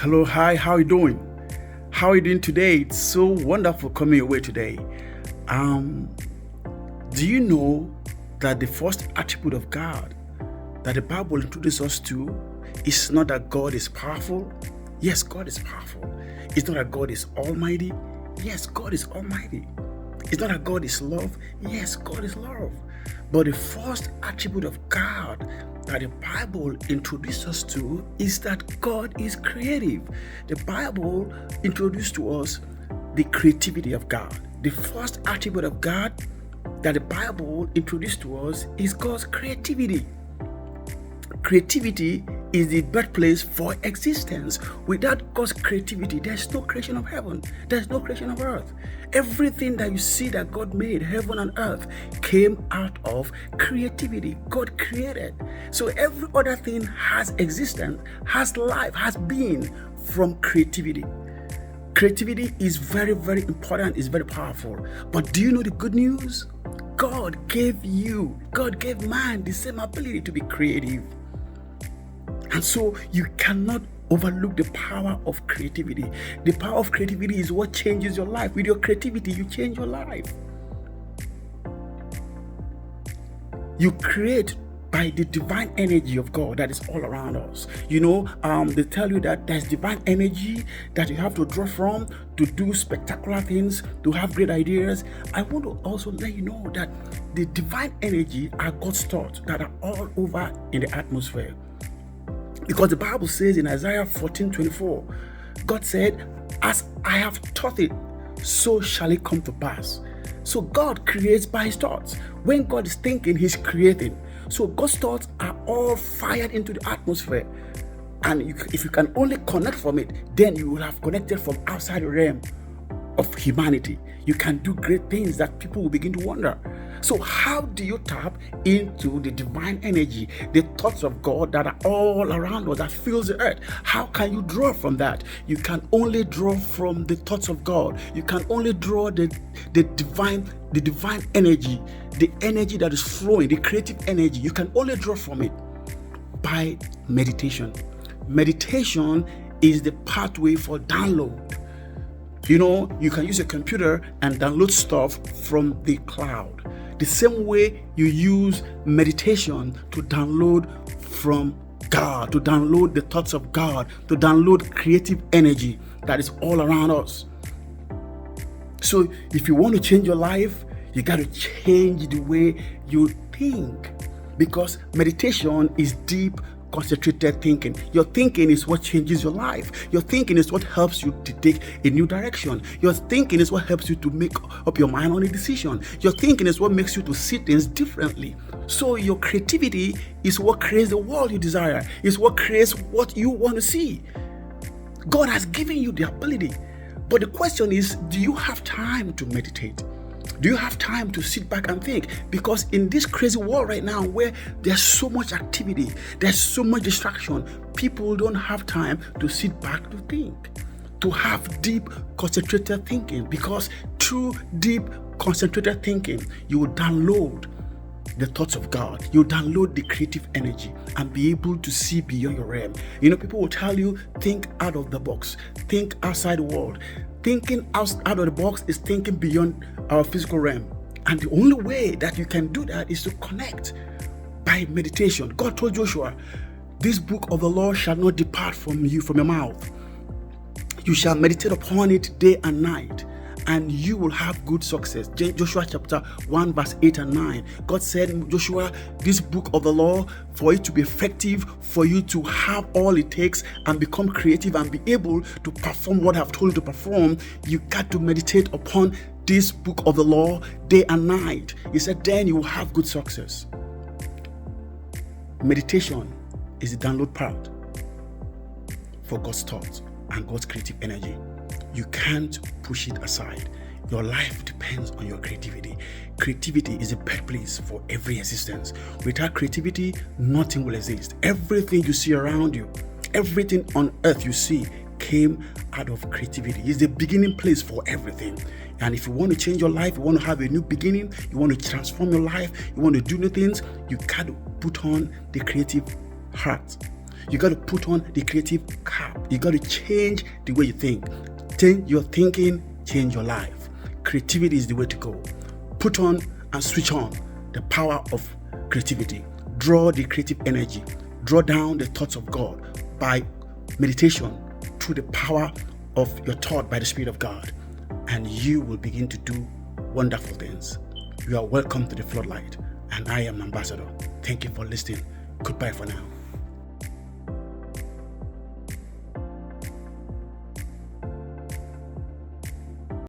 Hello, hi, how are you doing? How are you doing today? It's so wonderful coming your way today. Um, do you know that the first attribute of God that the Bible introduces us to is not that God is powerful? Yes, God is powerful. It's not that God is almighty. Yes, God is almighty. It's not that God is love. Yes, God is love. But the first attribute of God that the Bible introduces us to is that God is creative. The Bible introduced to us the creativity of God. The first attribute of God that the Bible introduced to us is God's creativity. Creativity is the birthplace for existence. Without God's creativity, there's no creation of heaven, there's no creation of earth. Everything that you see that God made, heaven and earth, came out of creativity. God created. So every other thing has existence, has life, has being from creativity. Creativity is very, very important, it's very powerful. But do you know the good news? God gave man the same ability to be creative. And so you cannot overlook the power of creativity. The power of creativity is what changes your life. With your creativity, you change your life. You create by the divine energy of God that is all around us. They tell you that there's divine energy that you have to draw from to do spectacular things, to have great ideas. I want to also let you know that the divine energy are God's thoughts that are all over in the atmosphere. Because the Bible says in Isaiah 14:24, God said, "As I have taught it, so shall it come to pass." So God creates by his thoughts. When God is thinking, he's creating. So God's thoughts are all fired into the atmosphere. And if you can only connect from it, then you will have connected from outside the realm of humanity. You can do great things that people will begin to wonder. So how do you tap into the divine energy, the thoughts of God that are all around us, that fills the earth? How can you draw from that? You can only draw from the thoughts of God. You can only draw the divine energy, the energy that is flowing, the creative energy. You can only draw from it by meditation. Meditation is the pathway for download. You can use a computer and download stuff from the cloud. The same way you use meditation to download from God, to download the thoughts of God, to download creative energy that is all around us. So if you want to change your life, you got to change the way you think, because meditation is deep, concentrated thinking. Your thinking is what changes your life. Your thinking is what helps you to take a new direction. Your thinking is what helps you to make up your mind on a decision. Your thinking is what makes you to see things differently. So your creativity is what creates the world you desire. It's what creates what you want to see. God has given you the ability. But the question is, do you have time to meditate? Do you have time to sit back and think? Because in this crazy world right now, where there's so much activity, there's so much distraction, people don't have time to sit back to think, to have deep, concentrated thinking. Because through deep, concentrated thinking, you will download the thoughts of God. You download the creative energy and be able to see beyond your realm. People will tell you, think out of the box, think outside the world. Thinking out of the box is thinking beyond our physical realm. And the only way that you can do that is to connect by meditation. God told Joshua, "This book of the law shall not depart from your mouth. You shall meditate upon it day and night, and you will have good success." Joshua chapter 1 verse 8 and 9. God said, "Joshua, this book of the law, for it to be effective, for you to have all it takes and become creative and be able to perform what I've told you to perform, you got to meditate upon this book of the law day and night." He said, "Then you will have good success." Meditation is the download part for God's thoughts and God's creative energy. You can't push it aside. Your life depends on your creativity. Creativity is a birthplace for every existence. Without creativity, nothing will exist. Everything you see around you, everything on earth you see, came out of creativity. It's the beginning place for everything. And if you want to change your life, you want to have a new beginning, you want to transform your life, you want to do new things, you got to put on the creative heart. You got to put on the creative cap. You got to change the way you think. Change your thinking, change your life. Creativity is the way to go. Put on and switch on the power of creativity. Draw the creative energy. Draw down the thoughts of God by meditation through the power of your thought by the Spirit of God. And you will begin to do wonderful things. You are welcome to the floodlight. And I am Ambassador. Thank you for listening. Goodbye for now.